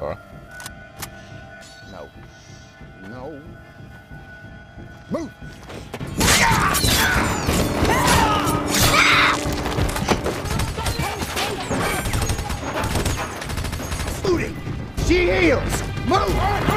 car. No. No. Move! Shooting! She heals! Move!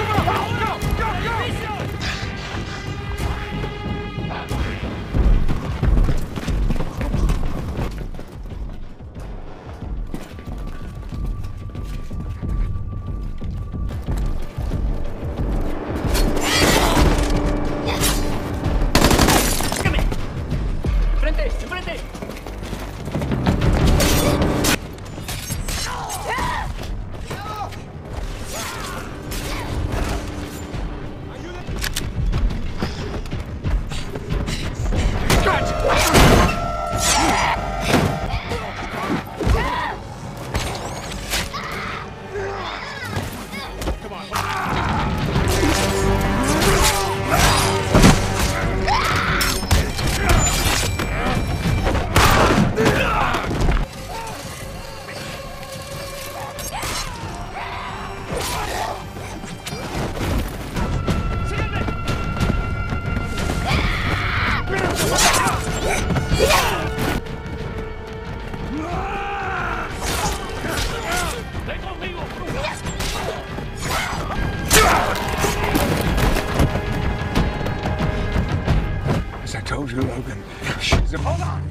As I told you, Logan, she's a... Hold on!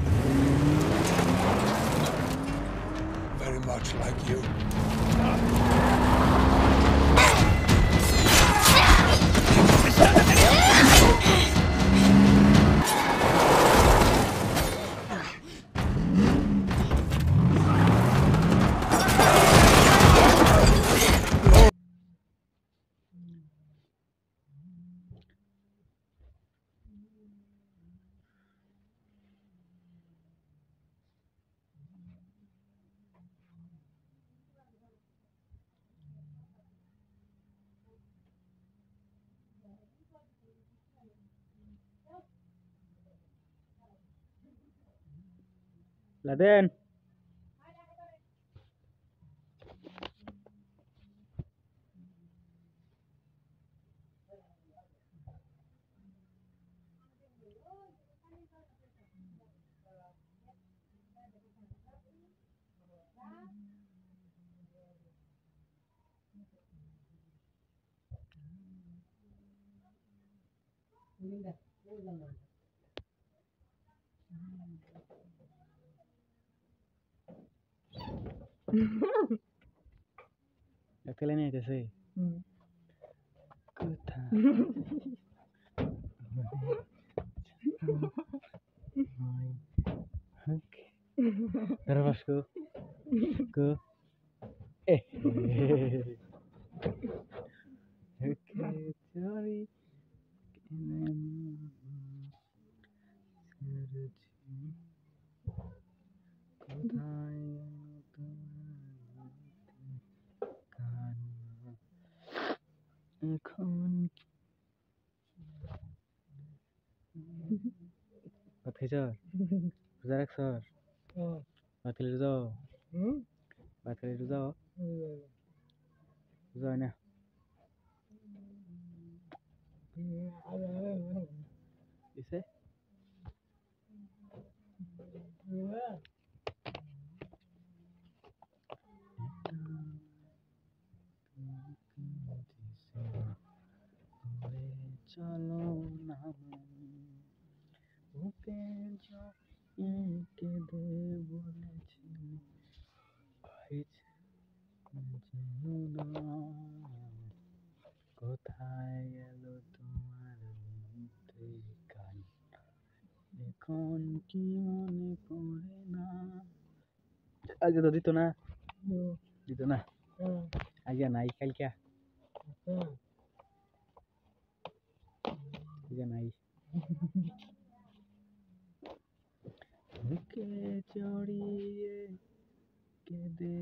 Very much like you. Laden. अकेले नहीं कैसे terus ku cari Patricia, Zarek sir, Patricia, Patricia, Zana. Ise? चलो ना ওকে কে দে বলেছি কোথায় গেল তোমার গান এখন কি মনে পড়ে না আজ তো দিত না আজ নাই কালকে নাই বুকে জড়িয়ে কেঁদে